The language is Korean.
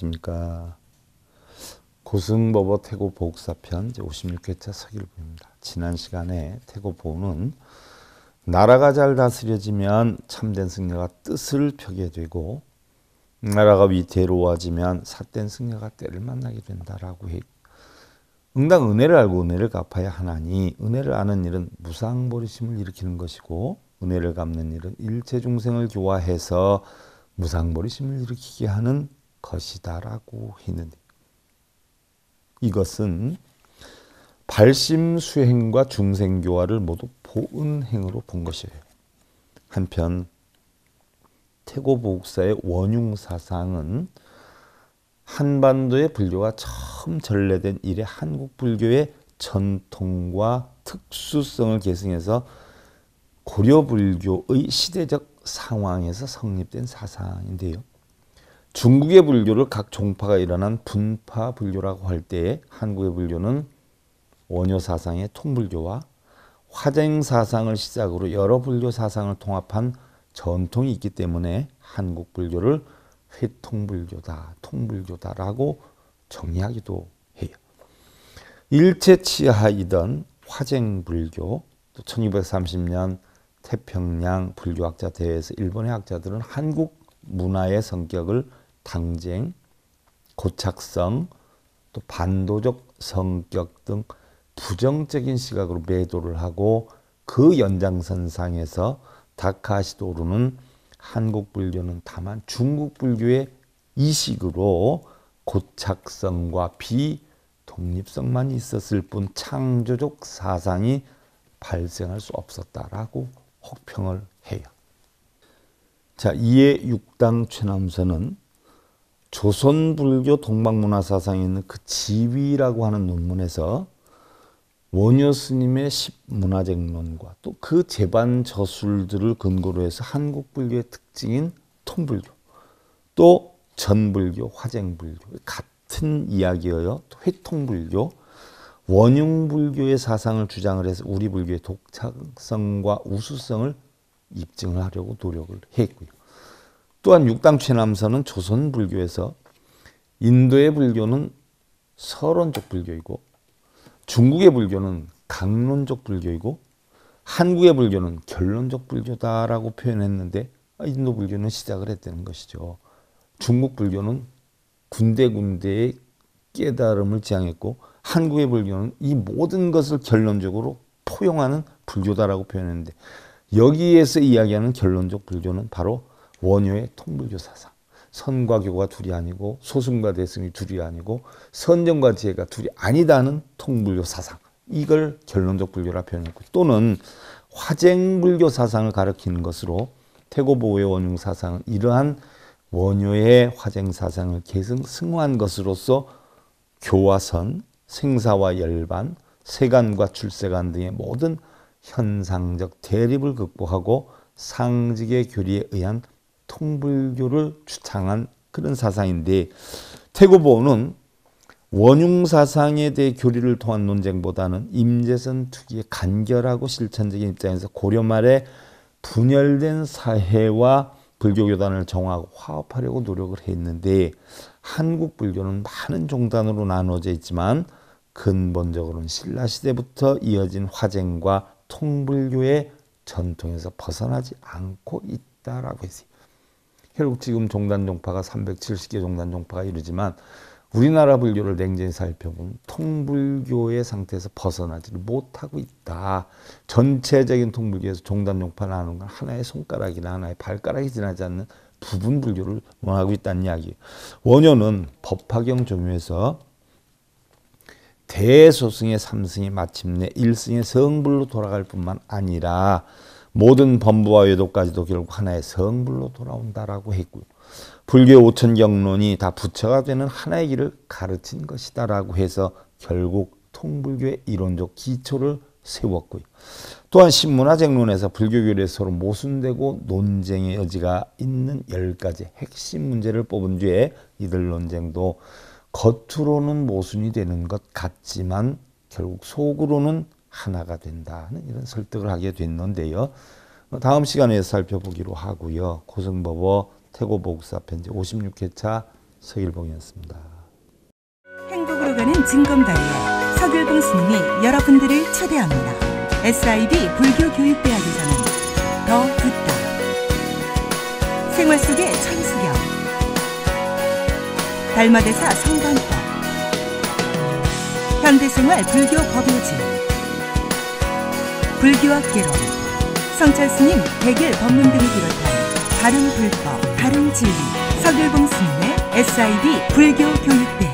안녕하십니까. 고승법어 태고보국사편 제56회차 서길보입니다. 지난 시간에 태고보는 나라가 잘 다스려지면 참된 승려가 뜻을 펴게 되고 나라가 위태로워지면 삿된 승려가 때를 만나게 된다라고 해. 응당 은혜를 알고 은혜를 갚아야 하나니 은혜를 아는 일은 무상버리심을 일으키는 것이고 은혜를 갚는 일은 일체중생을 교화해서 무상버리심을 일으키게 하는 것이다라고 했는데, 이것은 발심수행과 중생교화를 모두 보은행으로 본 것이에요. 한편 태고보국사의 원융사상은 한반도의 불교가 처음 전래된 이래 한국 불교의 전통과 특수성을 계승해서 고려 불교의 시대적 상황에서 성립된 사상인데요. 중국의 불교를 각 종파가 일어난 분파 불교라고 할 때에 한국의 불교는 원효 사상의 통불교와 화쟁 사상을 시작으로 여러 불교 사상을 통합한 전통이 있기 때문에 한국 불교를 회통불교다, 통불교다라고 정의하기도 해요. 일체치하이던 화쟁불교, 또 1230년 태평양 불교학자 대회에서 일본의 학자들은 한국 문화의 성격을 당쟁, 고착성, 또 반도적 성격 등 부정적인 시각으로 매도를 하고 그 연장선상에서 다카시도루는 한국 불교는 다만 중국 불교의 이식으로 고착성과 비독립성만 있었을 뿐 창조적 사상이 발생할 수 없었다라고 혹평을 해요. 자, 이에 육당 최남선은 조선불교 동방문화사상에 있는 그 지위라고 하는 논문에서 원효 스님의 십문화쟁론과 또 그 제반 저술들을 근거로 해서 한국 불교의 특징인 통불교, 또 전불교, 화쟁불교 같은 이야기여요. 또 회통불교, 원융불교의 사상을 주장을 해서 우리 불교의 독창성과 우수성을 입증을 하려고 노력을 했고요. 또한 육당 최남선은 조선 불교에서 인도의 불교는 서론적 불교이고 중국의 불교는 강론적 불교이고 한국의 불교는 결론적 불교다라고 표현했는데, 인도 불교는 시작을 했다는 것이죠. 중국 불교는 군데군데의 깨달음을 지향했고 한국의 불교는 이 모든 것을 결론적으로 포용하는 불교다라고 표현했는데, 여기에서 이야기하는 결론적 불교는 바로 원효의 통불교 사상. 선과 교가 둘이 아니고 소승과 대승이 둘이 아니고 선정과 지혜가 둘이 아니다는 통불교 사상. 이걸 결론적 불교라 표현했고, 또는 화쟁불교 사상을 가리키는 것으로 태고보의 원융 사상은 이러한 원효의 화쟁 사상을 계승 승화한 것으로서 교화선, 생사와 열반, 세간과 출세간 등의 모든 현상적 대립을 극복하고 상직의 교리에 의한 통불교를 주창한 그런 사상인데, 태고보는 원융 사상에 대해 교리를 통한 논쟁보다는 임재선 특유의 간결하고 실천적인 입장에서 고려 말에 분열된 사회와 불교 교단을 정화하고 화합하려고 노력을 했는데, 한국 불교는 많은 종단으로 나눠져 있지만 근본적으로는 신라시대부터 이어진 화쟁과 통불교의 전통에서 벗어나지 않고 있다라고 했어요. 결국 지금 종단 종파가 370개 종단 종파가 이루지만 우리나라 불교를 냉정히 살펴보면 통불교의 상태에서 벗어나지를 못하고 있다. 전체적인 통불교에서 종단 종파 나누는 건 하나의 손가락이나 하나의 발가락이 지나지 않는 부분 불교를 원하고 있다는 이야기예요. 원효는 법화경 종유에서 대소승의 삼승이 마침내 일승의 성불로 돌아갈 뿐만 아니라 모든 범부와 외도까지도 결국 하나의 성불로 돌아온다라고 했고요. 불교의 5000경론이 다 부처가 되는 하나의 길을 가르친 것이다라고 해서 결국 통불교의 이론적 기초를 세웠고요. 또한 신문화쟁론에서 불교교리에 서로 모순되고 논쟁의 여지가 있는 10가지 핵심 문제를 뽑은 뒤에 이들 논쟁도 겉으로는 모순이 되는 것 같지만 결국 속으로는 하나가 된다는 이런 설득을 하게 됐는데요. 다음 시간에 살펴보기로 하고요. 고승법어 태고보국사편 56회차 서길봉이었습니다. 행복으로 가는 증검다리에 서길봉 스님이 여러분들을 초대합니다. SIB 불교교육대학에서는 더 듣다, 생활 속의 천수경, 달마대사 성관법, 현대생활 불교 법요지, 불교학 개론, 성찰스님 백일 법문 등을 비롯한 다른 불법, 다른 진리, 서길봉 스님의 SIB 불교교육대